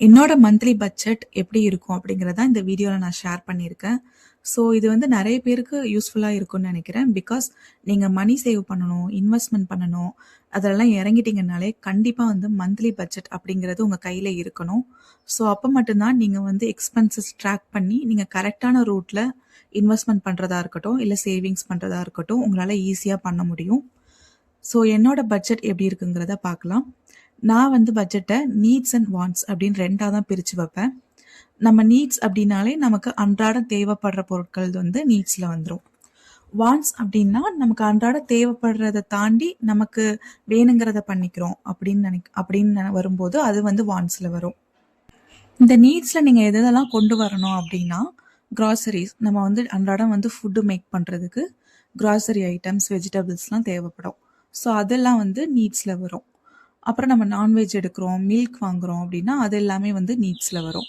என்னோட monthly budget எப்படி இருக்கும் அப்படிங்கிறத இந்த வீடியோவில் நான் ஷேர் பண்ணியிருக்கேன். ஸோ இது வந்து நிறைய பேருக்கு யூஸ்ஃபுல்லாக இருக்கும்னு நினைக்கிறேன். பிகாஸ் நீங்கள் மணி சேவ் பண்ணணும், இன்வெஸ்ட்மெண்ட் பண்ணணும், அதெல்லாம் இறங்கிட்டீங்கனாலே கண்டிப்பாக வந்து மந்த்லி பட்ஜெட் அப்படிங்கிறது உங்கள் கையில் இருக்கணும். ஸோ அப்போ மட்டும்தான் நீங்கள் வந்து எக்ஸ்பென்சஸ் ட்ராக் பண்ணி நீங்கள் கரெக்டான ரூட்டில் இன்வெஸ்ட்மெண்ட் பண்ணுறதா இருக்கட்டும், இல்லை சேவிங்ஸ் பண்ணுறதா இருக்கட்டும், உங்களால் ஈஸியாக பண்ண முடியும். ஸோ என்னோட பட்ஜெட் எப்படி இருக்குங்கிறத பார்க்கலாம். நான் வந்து பட்ஜெட்டை நீட்ஸ் அண்ட் வாண்ட்ஸ் அப்படின்னு ரெண்டாக தான் பிரித்து வைப்பேன். நம்ம நீட்ஸ் அப்படின்னாலே நமக்கு அன்றாடம் தேவைப்படுற பொருட்கள் வந்து நீட்ஸில் வந்துடும். வாண்ட்ஸ் அப்படின்னா நமக்கு அன்றாடம் தேவைப்படுறதை தாண்டி நமக்கு வேணுங்கிறத பண்ணிக்கிறோம் அப்படின்னு வரும்போது அது வந்து வாண்ட்ஸில் வரும். இந்த நீட்ஸில் நீங்கள் எதெல்லாம் கொண்டு வரணும் அப்படின்னா, கிராசரிஸ் நம்ம வந்து அன்றாடம் வந்து ஃபுட்டு மேக் பண்ணுறதுக்கு கிராசரி ஐட்டம்ஸ், வெஜிடபிள்ஸ்லாம் தேவைப்படும். ஸோ அதெல்லாம் வந்து நீட்ஸில் வரும். அப்புறம் நம்ம நான்வெஜ் எடுக்கிறோம், மில்க் வாங்குகிறோம் அப்படின்னா அது எல்லாமே வந்து நீட்ஸில் வரும்.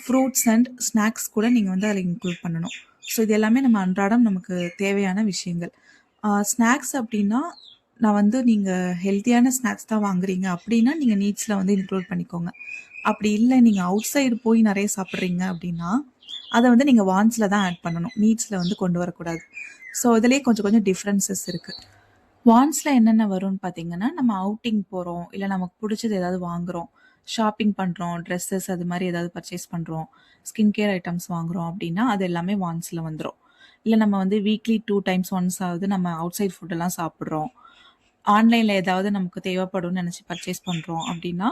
ஃப்ரூட்ஸ் அண்ட் ஸ்நாக்ஸ் கூட நீங்கள் வந்து அதில் இன்க்ளூட் பண்ணணும். ஸோ இது எல்லாமே நம்ம அன்றாடம் நமக்கு தேவையான விஷயங்கள். ஸ்நாக்ஸ் அப்படின்னா நான் வந்து நீங்கள் ஹெல்த்தியான ஸ்நாக்ஸ் தான் வாங்குறீங்க அப்படின்னா நீங்கள் நீட்ஸில் வந்து இன்க்ளூட் பண்ணிக்கோங்க. அப்படி இல்லை நீங்கள் அவுட் சைடு போய் நிறைய சாப்பிட்றீங்க அப்படின்னா அதை வந்து நீங்கள் வாண்ட்ஸில் தான் ஆட் பண்ணணும், நீட்ஸில் வந்து கொண்டு வரக்கூடாது. ஸோ இதுலேயே கொஞ்சம் கொஞ்சம் டிஃப்ரென்சஸ் இருக்குது. வாண்ட்ஸில் என்னென்ன வரும்னு பார்த்தீங்கன்னா, நம்ம அவுட்டிங் போகிறோம், இல்லை நமக்கு பிடிச்சது ஏதாவது வாங்குகிறோம், ஷாப்பிங் பண்ணுறோம், ட்ரெஸ்ஸஸ் அது மாதிரி ஏதாவது பர்ச்சேஸ் பண்ணுறோம், ஸ்கின் கேர் ஐட்டம்ஸ் வாங்குகிறோம் அப்படின்னா அது எல்லாமே வாண்ட்ஸில் வந்துடும். இல்லை நம்ம வந்து வீக்லி 2 times ஒன்ஸ் ஆகுது நம்ம அவுட் சைட் ஃபுட்டெல்லாம் சாப்பிட்றோம், ஆன்லைனில் ஏதாவது நமக்கு தேவைப்படும்னு நினச்சி பர்ச்சேஸ் பண்ணுறோம் அப்படின்னா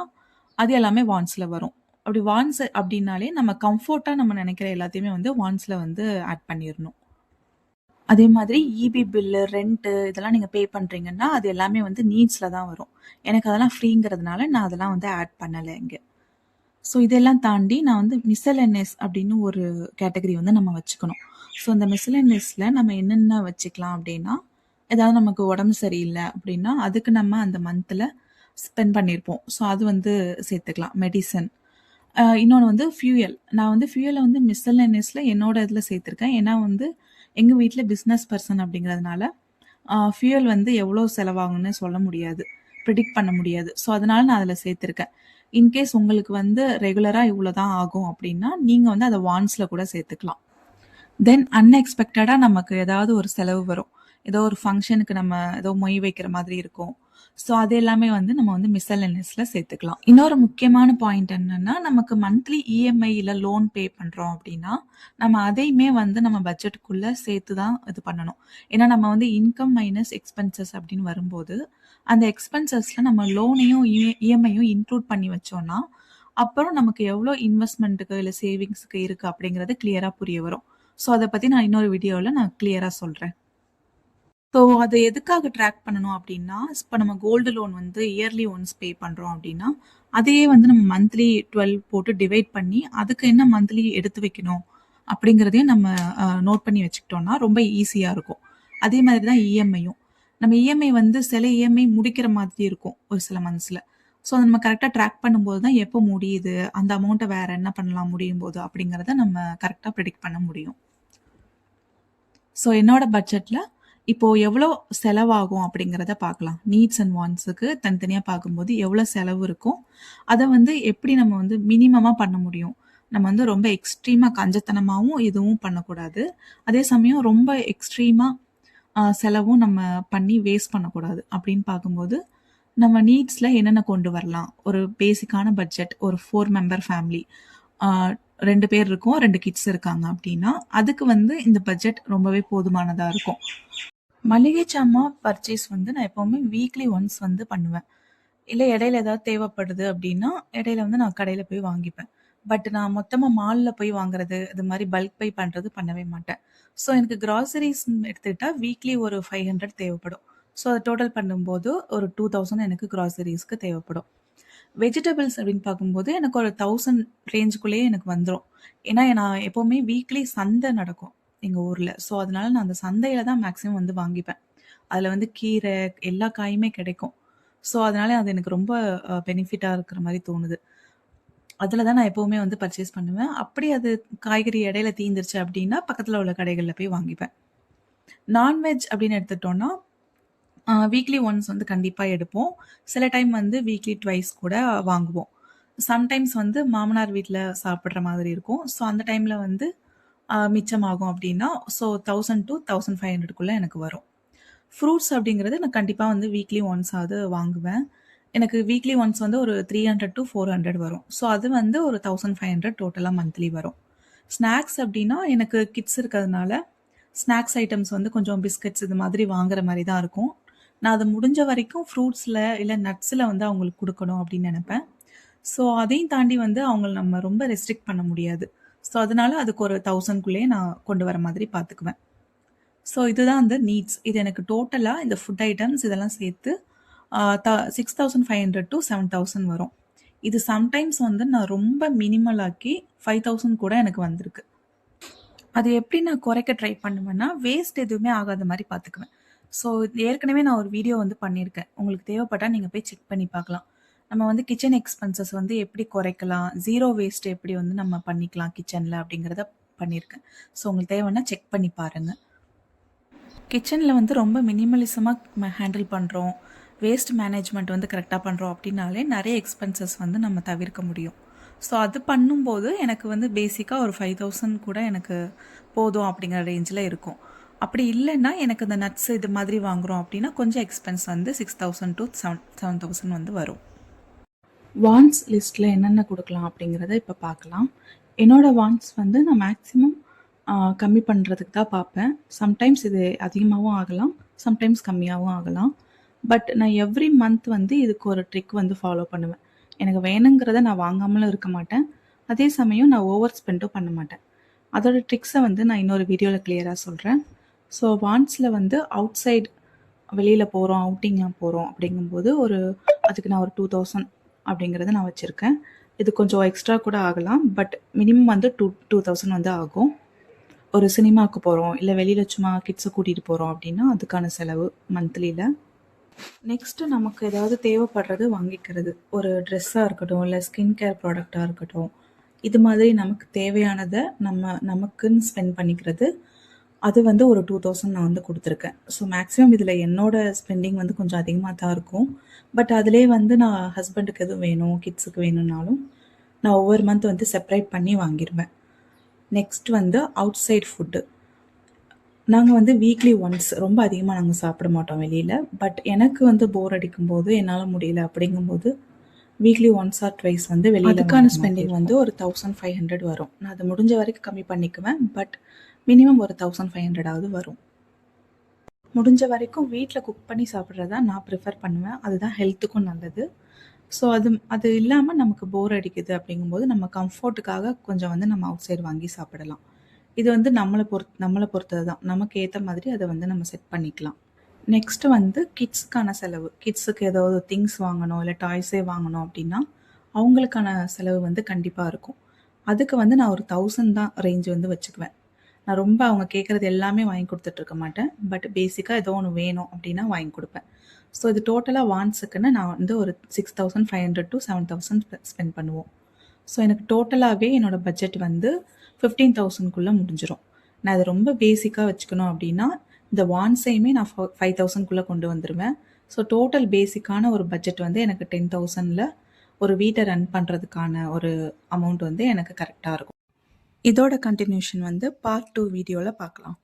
அது எல்லாமே வாண்ட்ஸில் வரும். அப்படி வாண்ட்ஸ் அப்படின்னாலே நம்ம கம்ஃபர்ட்டாக நம்ம நினைக்கிற எல்லாத்தையுமே வந்து வாண்ட்ஸில் வந்து ஆட் பண்ணிடணும். அதே மாதிரி இபி பில்லு, ரெண்ட்டு இதெல்லாம் நீங்கள் பே பண்ணுறீங்கன்னா அது எல்லாமே வந்து நீட்ஸில் தான் வரும். எனக்கு அதெல்லாம் ஃப்ரீங்கிறதுனால நான் அதெல்லாம் வந்து ஆட் பண்ணலை இங்கே. ஸோ இதெல்லாம் தாண்டி நான் வந்து மிஸ்செலேனியஸ் அப்படின்னு ஒரு கேட்டகரி வந்து நம்ம வச்சுக்கணும். ஸோ அந்த மிஸ்செலேனியஸில் நம்ம என்னென்ன வச்சுக்கலாம் அப்படின்னா, ஏதாவது நமக்கு உடம்பு சரியில்லை அப்படின்னா அதுக்கு நம்ம அந்த மந்தில் ஸ்பெண்ட் பண்ணியிருப்போம். ஸோ அது வந்து சேர்த்துக்கலாம். மெடிசன், இன்னொன்று வந்து ஃபியூயல். நான் வந்து ஃபியூயலை வந்து மிஸ்செலேனியஸில் என்னோட இதில் சேர்த்துருக்கேன். ஏன்னா வந்து எங்கள் வீட்டில் பிஸ்னஸ் பர்சன் அப்படிங்கிறதுனால ஃபியூயல் வந்து எவ்வளோ செலவாகும்னு சொல்ல முடியாது, ப்ரிடிக்ட் பண்ண முடியாது. ஸோ அதனால நான் அதில் சேர்த்துருக்கேன். இன்கேஸ் உங்களுக்கு வந்து ரெகுலராக இவ்வளோ தான் ஆகும் அப்படின்னா நீங்கள் வந்து அதை வாண்ட்ஸில் கூட சேர்த்துக்கலாம். தென் அன்எக்ஸ்பெக்டடாக நமக்கு ஏதாவது ஒரு செலவு வரும், ஏதோ ஒரு ஃபங்க்ஷனுக்கு நம்ம ஏதோ மொய் வைக்கிற மாதிரி இருக்கும். ஸோ அது எல்லாமே வந்து நம்ம வந்து மிஸ்செலேனியஸில் சேர்த்துக்கலாம். இன்னொரு முக்கியமான பாயிண்ட் என்னன்னா, நமக்கு மந்த்லி இஎம்ஐ இல்லை லோன் பே பண்ணுறோம் அப்படின்னா நம்ம அதையுமே வந்து நம்ம பட்ஜெட்டுக்குள்ளே சேர்த்து தான் இது பண்ணணும். ஏன்னா நம்ம வந்து இன்கம் மைனஸ் எக்ஸ்பென்சஸ் அப்படின்னு வரும்போது அந்த எக்ஸ்பென்சஸில் நம்ம லோனையும் இஎம்ஐயும் இன்க்ளூட் பண்ணி வச்சோம்னா அப்புறம் நமக்கு எவ்வளோ இன்வெஸ்ட்மெண்ட்டுக்கு இல்லை சேவிங்ஸுக்கு இருக்குது அப்படிங்கிறது கிளியராக புரிய வரும். ஸோ அதை பற்றி நான் இன்னொரு வீடியோவில் நான் கிளியராக சொல்கிறேன். ஸோ அதை எதுக்காக ட்ராக் பண்ணணும் அப்படின்னா, இப்போ நம்ம கோல்டு லோன் வந்து இயர்லி ஒன்ஸ் பே பண்ணுறோம் அப்படின்னா அதையே வந்து நம்ம மந்த்லி 12 போட்டு டிவைட் பண்ணி அதுக்கு என்ன மந்த்லி எடுத்து வைக்கணும் அப்படிங்கிறதையும் நம்ம நோட் பண்ணி வச்சுக்கிட்டோம்னா ரொம்ப ஈஸியாக இருக்கும். அதே மாதிரி தான் இஎம்ஐயும். நம்ம இஎம்ஐ வந்து சில இஎம்ஐ முடிக்கிற மாதிரி இருக்கும் ஒரு சில மந்த்ஸில். ஸோ அதை நம்ம கரெக்டாக ட்ராக் பண்ணும்போது தான் எப்போ முடியுது, அந்த அமௌண்ட்டை வேறு என்ன பண்ணலாம் முடியும் போது அப்படிங்கிறத நம்ம கரெக்டாக ப்ரிடிக்ட் பண்ண முடியும். ஸோ என்னோட பட்ஜெட்டில் இப்போது எவ்வளோ செலவாகும் அப்படிங்கிறத பார்க்கலாம். நீட்ஸ் அண்ட் வாண்ட்ஸுக்கு தனித்தனியாக பார்க்கும்போது எவ்வளோ செலவு இருக்கும், அதை வந்து எப்படி நம்ம வந்து மினிமமாக பண்ண முடியும். நம்ம வந்து ரொம்ப எக்ஸ்ட்ரீமாக கஞ்சத்தனமாகவும் எதுவும் பண்ணக்கூடாது, அதே சமயம் ரொம்ப எக்ஸ்ட்ரீமாக செலவும் நம்ம பண்ணி வேஸ்ட் பண்ணக்கூடாது. அப்படின்னு பார்க்கும்போது நம்ம நீட்ஸில் என்னென்ன கொண்டு வரலாம். ஒரு பேசிக்கான பட்ஜெட், ஒரு 4 மெம்பர் ஃபேமிலி, 2 பேர் இருக்கோம், 2 கிட்ஸ் இருக்காங்க அப்படின்னா அதுக்கு வந்து இந்த பட்ஜெட் ரொம்பவே போதுமானதாக இருக்கும். மளிகை சாமான் பர்ச்சேஸ் வந்து நான் எப்போவுமே வீக்லி ஒன்ஸ் வந்து பண்ணுவேன். இல்லை இடையில ஏதாவது தேவைப்படுது அப்படின்னா இடையில வந்து நான் கடையில் போய் வாங்கிப்பேன். பட் நான் மொத்தமாக மாலில் போய் வாங்குறது, இது மாதிரி பல்க் பை பண்ணுறது பண்ணவே மாட்டேன். ஸோ எனக்கு கிராசரிஸ் எடுத்துக்கிட்டால் வீக்லி ஒரு 500 தேவைப்படும். ஸோ அதை டோட்டல் பண்ணும்போது ஒரு 2000 எனக்கு கிராசரிஸ்க்கு தேவைப்படும். வெஜிடபிள்ஸ் அப்படின்னு பார்க்கும்போது எனக்கு ஒரு 1000 ரேஞ்சுக்குள்ளேயே எனக்கு வந்துடும். ஏன்னா நான் எப்போவுமே வீக்லி சந்தை நடக்கும் எங்கள் ஊரில். ஸோ அதனால நான் அந்த சந்தையில் தான் மேக்ஸிமம் வந்து வாங்கிப்பேன். அதில் வந்து கீரை எல்லா காயுமே கிடைக்கும். ஸோ அதனால அது எனக்கு ரொம்ப பெனிஃபிட்டாக இருக்கிற மாதிரி தோணுது. அதில் தான் நான் எப்போவுமே வந்து பர்ச்சேஸ் பண்ணுவேன். அப்படி அது காய்கறி இடையில தீந்துருச்சு அப்படின்னா பக்கத்தில் உள்ள கடைகளில் போய் வாங்கிப்பேன். நான்வெஜ் அப்படின்னு எடுத்துட்டோன்னா வீக்லி ஒன்ஸ் வந்து கண்டிப்பாக எடுப்போம். சில டைம் வந்து வீக்லி ட்வைஸ் கூட வாங்குவோம். சம்டைம்ஸ் வந்து மாமனார் வீட்ல சாப்பிடுற மாதிரி இருக்கும். ஸோ அந்த டைம்ல வந்து மிச்சமாகும் அப்படின்னா, ஸோ 1000 டூ 1500க்குள்ள எனக்கு வரும். ஃப்ரூட்ஸ் அப்படிங்கிறது நான் கண்டிப்பா வந்து வீக்லி ஒன்ஸ் ஆவது வாங்குவேன். எனக்கு வீக்லி ஒன்ஸ் வந்து ஒரு 300 டூ 400 வரும். ஸோ அது வந்து ஒரு 1500 டோட்டலா மந்த்லி வரும். ஸ்நாக்ஸ் அப்படின்னா எனக்கு கிட்ஸ் இருக்கிறதுனால, ஸ்நாக்ஸ் ஐட்டம்ஸ் வந்து கொஞ்சம் பிஸ்கட்ஸ் இது மாதிரி வாங்குற மாரி தான் இருக்கும். நான் அத முடிஞ்ச வரைக்கும் ஃப்ரூட்ஸ்ல இல்ல நட்ஸ்ல வந்து அவங்களுக்கு குடுக்கணும் அப்படின்னு நெனைப்பேன். ஸோ அதையும் தாண்டி வந்து அவங்கள நம்ம ரொம்ப ரெஸ்ட்ரிக்ட் பண்ண முடியாது. ஸோ அதனால அதுக்கு ஒரு 1000க்குள்ளேயே நான் கொண்டு வர மாதிரி பார்த்துக்குவேன். ஸோ இதுதான் அந்த நீட்ஸ். இது எனக்கு டோட்டலா இந்த ஃபுட் ஐட்டம்ஸ் இதெல்லாம் சேர்த்து ஆ த 6500 டூ 7000 வரும். இது சம்டைம்ஸ் வந்து நான் ரொம்ப மினிமல் ஆக்கி 5000 கூட எனக்கு வந்திருக்கு. அது எப்படி நான் குறைக்க ட்ரை பண்ணுவேன்னா, வேஸ்ட் எதுவுமே ஆகாத மாரி பார்த்துக்குவேன். ஸோ ஏற்கனவே நான் ஒரு வீடியோ வந்து பண்ணியிருக்கேன். உங்களுக்கு தேவைப்பட்டா நீங்க போய் செக் பண்ணி பார்க்கலாம். நம்ம வந்து கிச்சன் எக்ஸ்பென்சஸ் வந்து எப்படி குறைக்கலாம், ஜீரோ வேஸ்ட் எப்படி வந்து நம்ம பண்ணிக்கலாம் கிச்சன்ல அப்படிங்கிறத பண்ணியிருக்கேன். ஸோ உங்களுக்கு தேவைன்னா செக் பண்ணி பாருங்க. கிச்சனில் வந்து ரொம்ப மினிமலிசமாக ஹேண்டில் பண்ணுறோம், வேஸ்ட் மேனேஜ்மெண்ட் வந்து கரெக்டாக பண்ணுறோம் அப்படின்னாலே நிறைய எக்ஸ்பென்சஸ் வந்து நம்ம தவிர்க்க முடியும். ஸோ அது பண்ணும்போது எனக்கு வந்து பேசிக்காக ஒரு 5000 கூட எனக்கு போதும் அப்படிங்கிற ரேஞ்சில் இருக்கும். அப்படி இல்லைன்னா எனக்கு இந்த நட்ஸ் இது மாதிரி வாங்குகிறோம் அப்படின்னா கொஞ்சம் எக்ஸ்பென்ஸ் வந்து 6000 டு 7000 வந்து வரும். வான்ஸ் லிஸ்ட்டில் என்னென்ன கொடுக்கலாம் அப்படிங்கிறத இப்போ பார்க்கலாம். என்னோடய வான்ஸ் வந்து நான் மேக்ஸிமம் கம்மி பண்ணுறதுக்கு தான் பார்ப்பேன். சம்டைம்ஸ் இது அதிகமாகவும் ஆகலாம், சம்டைம்ஸ் கம்மியாகவும் ஆகலாம். பட் நான் எவ்ரி மந்த் வந்து இதுக்கு ஒரு ட்ரிக் வந்து ஃபாலோ பண்ணுவேன். எனக்கு வேணுங்கிறத நான் வாங்காமலும் இருக்க மாட்டேன். அதே சமயம் நான் ஓவர் ஸ்பெண்டும் பண்ண மாட்டேன். அதோட ட்ரிக்ஸை வந்து நான் இன்னொரு வீடியோவில் கிளியராக சொல்கிறேன். ஸோ வான்ஸில் வந்து அவுட் சைட் வெளியில் போகிறோம், அவுட்டிங்லாம் போகிறோம் அப்படிங்கும்போது அதுக்கு நான் ஒரு 2000 அப்படிங்கிறத நான் வச்சுருக்கேன். இது கொஞ்சம் எக்ஸ்ட்ரா கூட ஆகலாம், பட் மினிமம் வந்து 2000 வந்து ஆகும். ஒரு சினிமாவுக்கு போகிறோம், இல்லை வெளியில் சும்மா கிட்ஸை கூட்டிகிட்டு போகிறோம் அப்படின்னா அதுக்கான செலவு மந்த்லியில். நெக்ஸ்ட்டு நமக்கு ஏதாவது தேவைப்படுறது வாங்கிக்கிறது. ஒரு ட்ரெஸ்ஸாக இருக்கட்டும், இல்லை ஸ்கின் கேர் ப்ராடக்டாக இருக்கட்டும், இது மாதிரி நமக்கு தேவையானதை நமக்குன்னு ஸ்பெண்ட் பண்ணிக்கிறது. அது வந்து ஒரு 2000 நான் வந்து கொடுத்துருக்கேன். ஸோ மேக்ஸிமம் இதில் என்னோட ஸ்பெண்டிங் வந்து கொஞ்சம் அதிகமாக தான் இருக்கும். பட் அதிலே வந்து நான் ஹஸ்பண்டுக்கு எதுவும் வேணும், கிட்ஸுக்கு வேணும்னாலும் நான் ஒவ்வொரு மந்த் வந்து செப்பரேட் பண்ணி வாங்கிடுவேன். நெக்ஸ்ட் வந்து அவுட் சைட் ஃபுட்டு. நாங்கள் வந்து வீக்லி ஒன்ஸ், ரொம்ப அதிகமாக நாங்கள் சாப்பிட மாட்டோம் வெளியில். பட் எனக்கு வந்து போர் அடிக்கும்போது, என்னால் முடியல அப்படிங்கும்போது வீக்லி ஒன்ஸ் ஆர் ட்வைஸ் வந்து வெளியில் அதுக்கான ஸ்பெண்டிங் வந்து ஒரு 1500 வரும். நான் அதை முடிஞ்ச வரைக்கும் கம்மி பண்ணிக்குவேன். பட் மினிமம் ஒரு 1500ஆவது வரும். முடிஞ்ச வரைக்கும் வீட்டில் குக் பண்ணி சாப்பிட்றதா நான் ப்ரிஃபர் பண்ணுவேன். அதுதான் ஹெல்த்துக்கும் நல்லது. ஸோ அது இல்லாமல் நமக்கு போர் அடிக்குது அப்படிங்கும்போது நம்ம கம்ஃபர்ட்டுக்காக கொஞ்சம் வந்து நம்ம அவுட் சைடு வாங்கி சாப்பிடலாம். இது வந்து நம்மளை பொறுத்தது தான். நமக்கு ஏற்ற மாதிரி அதை வந்து நம்ம செட் பண்ணிக்கலாம். நெக்ஸ்ட்டு வந்து கிட்ஸுக்கான செலவு. கிட்ஸுக்கு ஏதாவது திங்ஸ் வாங்கணும், இல்லை டாய்ஸே வாங்கணும் அப்படின்னா அவங்களுக்கான செலவு வந்து கண்டிப்பாக இருக்கும். அதுக்கு வந்து நான் ஒரு 1000 தான் ரேஞ்ச் வந்து வச்சுக்குவேன். நான் ரொம்ப அவங்க கேட்குறது எல்லாமே வாங்கி கொடுத்துட்ருக்க மாட்டேன். பட் பேசிக்காக ஏதோ ஒன்று வேணும் அப்படின்னா வாங்கி கொடுப்பேன். ஸோ இது டோட்டலாக வான்ஸுக்குன்னு நான் வந்து ஒரு 6500 டு 7000 ஸ்பெண்ட் பண்ணுவோம். ஸோ எனக்கு டோட்டலாகவே என்னோடய பட்ஜெட் வந்து 15000க்குள்ளே முடிஞ்சிடும். நான் அதை ரொம்ப பேசிக்காக வச்சுக்கணும் அப்படின்னா இந்த வான்ஸையுமே நான் 5000க்குள்ளே கொண்டு வந்துடுவேன். ஸோ டோட்டல் பேசிக்கான ஒரு பட்ஜெட் வந்து எனக்கு 10,000ல் ஒரு வீட்டை ரன் பண்ணுறதுக்கான ஒரு அமௌண்ட் வந்து எனக்கு கரெக்டாக இருக்கும். இதோட கண்டினியூஷன் வந்து பார்ட் 2 வீடியோவில் பார்க்கலாம்.